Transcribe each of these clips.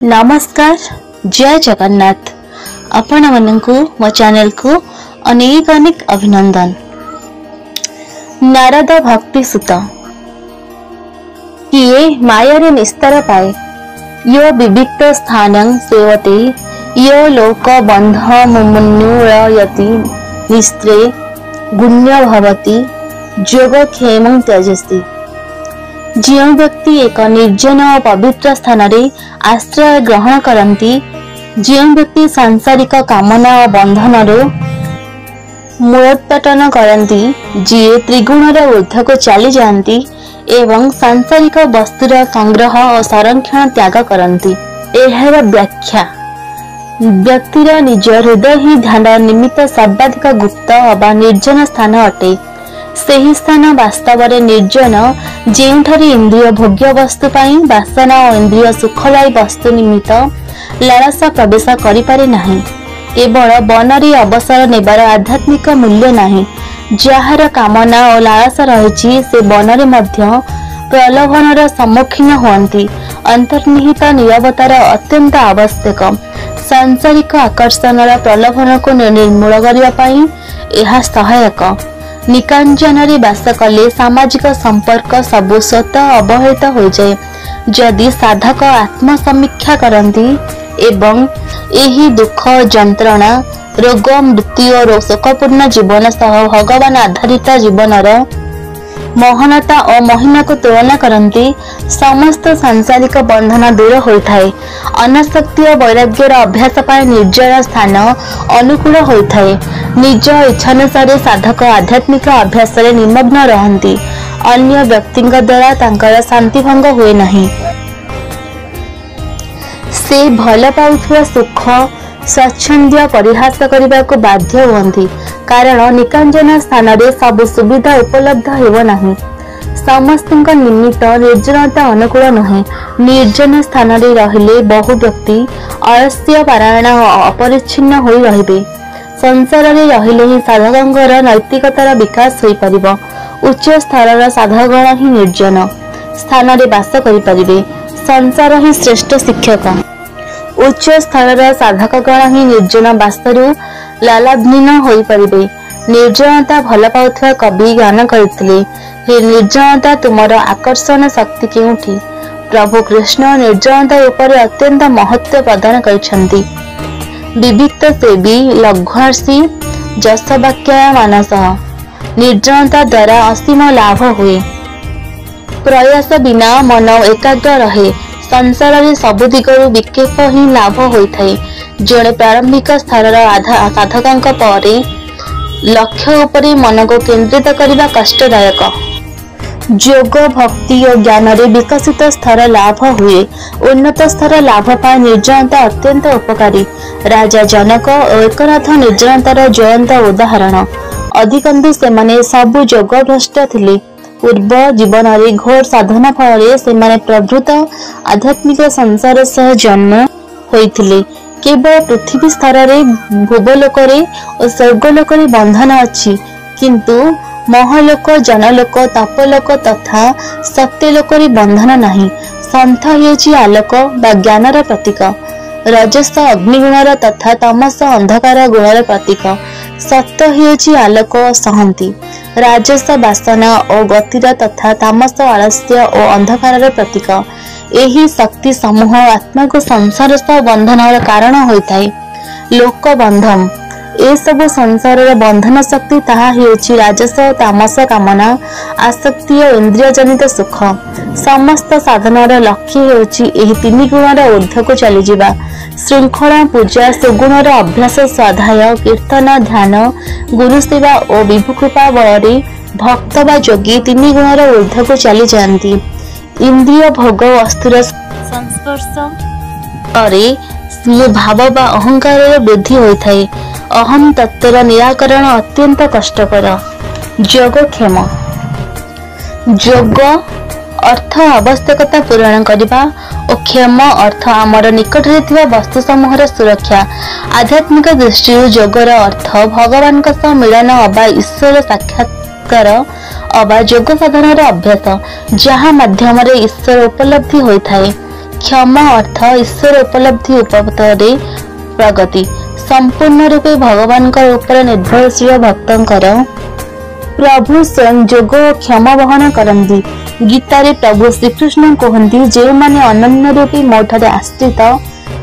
नमस्कार, जय जगन्नाथ। आपण मानकु मो चैनल को अनेक अनेक अभिनंदन। नारद भक्ति सुत किए मायारे निस्तर पाए, यो विविक्त स्थानं सेवते, यो लोक बंध मुमुन्नुयति निस्त्रे गुण्य भवति योगक्षेमं त्यजति। जो व्यक्ति एक निर्जन और पवित्र स्थान रे आश्रय ग्रहण करती, जो व्यक्ति सांसारिक कामना और बंधन मूलोत्पाटन करती, जी त्रिगुणर ऊर्ध्व को चली जाती एवं सांसारिक वस्तुर संग्रह और संरक्षण त्याग करती। एହାର व्याख्या व्यक्तिर निज हृदय ही ध्यान निमित्त सर्वाधिक गुप्त अबा निर्जन स्थान अटे। सही स्थान वास्तव में निर्जन, जेउठारे इंद्रिय भोग्य वस्तु पाई वासना और इंद्रिय सुखदायी वस्तु निमित्त लालसा प्रवेश करि पारे नाही। केवल वनरे अवसर नेबार आध्यात्मिक मूल्य नाही। जहार कामना और लालसा रहिछि से वनरे मध्य प्रलोभनर सम्मुखीन हुअन्ति। अंतर्निहित निरवतार अत्यंत आवश्यक। सांसारिक आकर्षणर प्रलोभन को निर्मूल करबा पई एहा सहायक। निकांजन बास कले सामाजिक संपर्क सबु स्वतः अवहेलित हो जाए। जदि साधक आत्मसमीक्षा करती एवं एही दुख जंत्रणा रोग मृत्यु और शोकपूर्ण जीवन सह भगवान आधारित जीवनर महानता और महिमा को तुलना करती, समस्त सांसारिक बंधन दूर होता है। अनासक्ति और वैराग्यर अभ्यास पाए निर्जन स्थान अनुकूल होता है। निज इच्छानुसार साधक आध्यात्मिक अभ्यास रे निमग्न रहती। अन्य व्यक्ति द्वारा तांकर शांति भंग हुए नहीं। से भल पाउथुवा सुख स्वच्छंद्य परिहास करने को बाध्य हुअन्ति, कारण निकांजन स्थान रे सब सुविधा उपलब्ध हेब नाही। समस्तଙ୍କ निमित्त निर्जनता अनुकूल नुहे। निर्जन स्थान रे रहिले बहु व्यक्ति आलस्य पारायण अपरिच्छिन्न होई रहिबे। संसार रे रहिले ही साधकंकर नैतिकतार विकास होई परिबो। उच्च स्तरर साधकगण ही निर्जन स्थान रे वास करि परिबे। संसार ही श्रेष्ठ शिक्षक। उच्च स्तरर साधकगण ही निर्जन वास्तु लालाधीन होई परिबे। निर्जनता भल पाउथुवा कवि गान करथिले, हे निर्जनता तुमर आकर्षण शक्ति केउठी। प्रभु कृष्ण निर्जनता उपर अत्यंत महत्व प्रदान करिसंती। विविक्त सेवी लघ्वार्षि जसवाक्य मानस। निर्जनता द्वारा असीम लाभ हुए। प्रयास बिना मन एकाग्र रहे। संसार रे सबु दिगरु विक्षेप ही लाभ होता है। जड़े प्रारंभिक स्तर साधक परे लक्ष्य उपरे मन को केंद्रित करने कष्टदायक। योग भक्ति और ज्ञान रे विकसित स्तर लाभ हुए। उन्नत स्तर लाभ पाए निर्जनता अत्यंत उपकारी। राजा जनक और एकनाथ निर्जनतार जयंत उदाहरण। अधिकांश सेमाने सबु योग भ्रष्ट थिले। पूर्व जीवन रे घोर साधना फल से प्रभृत आध्यात्मिक संसार सह जन्म होइथिले। केवल पृथ्वी स्तर रे भूवलोक रे और स्वर्गलोक रे बंधन अछि, किंतु महलोक जनलोक तपलोक तथा सत्यलोक रे बंधन नाही। संथ हेछि आलोक बा ज्ञानर प्रतीक। रजस अग्निगुणर तथा तमस अंधकार गुणर प्रतीक। सत्य हेछि आलोक सहंती। राजस वासना और गतिर तथा तामस आलस्य और अंधकार प्रतीक। एही शक्ति समूह आत्मा को संसार सह बंधन कारण होता है। लोक बंधम ए सब संसार बंधन शक्ति ताहा हेउछि राजस तामस कामना आसक्ति और इंद्रिय जनित सुख। समस्त साधनार लक्ष्य हेउछि एही तीन गुणर ऊर्ध्व को चली जिबा। श्रृंखला पूजा सुगुणर अभ्यास स्वाध्याय कीर्तन ध्यान गुरु सेवा और विभु कृपा बल भक्त बा जोगी तीन गुणर ऊर्ध्व को चली जाती। इंद्रिय भोग वस्तुर संस्पर्श करे भाव बा अहंकार वृद्धि होता है। अहम तत्वर निराकरण अत्यंत कष्टकर। योगक्षेम योग अर्थ आवश्यकता पूरण करने और क्षेम अर्थ आमर निकट रे वस्तु समूहर सुरक्षा। आध्यात्मिक दृष्टि योगर अर्थ भगवान मिलन अबा ईश्वर साक्षात्कार अबा योग साधनार अभ्यास, जहाँ माध्यम ईश्वर उपलब्धि होता है। क्षमा अर्थ ईश्वर उपलब्धि उपपत्रे प्रगति। संपूर्ण रूपे भगवान ऊपर निर्भरशील भक्तंकर प्रभु स्वयं जोग और क्षमा वहन करती। गीतारे प्रभु श्रीकृष्ण कहती, जो माने अनन्य रूपी मोठारे आश्रित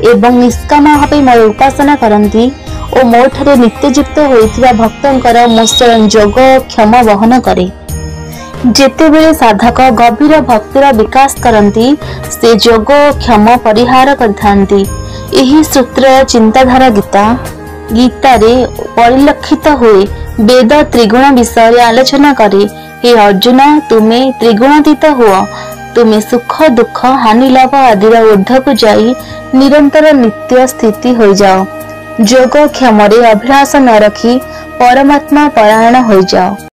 एवं निष्काम भावे मोर उपासना करती और मोठारे नित्ययुक्त होइथिबा भक्तंकर मो स्वयं जोग और क्षमा वहन करे। जेतेबेले साधक गभीर भक्तिर विकास करती से जोग और क्षमा परिहार करथांती। एही सूत्र चिंताधारा गीतारे परिलक्षित हुए। वेद त्रिगुण विषय आलोचना करे। हे अर्जुन, तुमे त्रिगुणातीत हुआ। तुमे सुख दुख हानि लाभ आदि ऊर्ध्व को जाई निरंतर नित्य स्थिति हो जाओ। जोग क्षमरे अभिलाष न रखी परमात्मा परायण हो जाओ।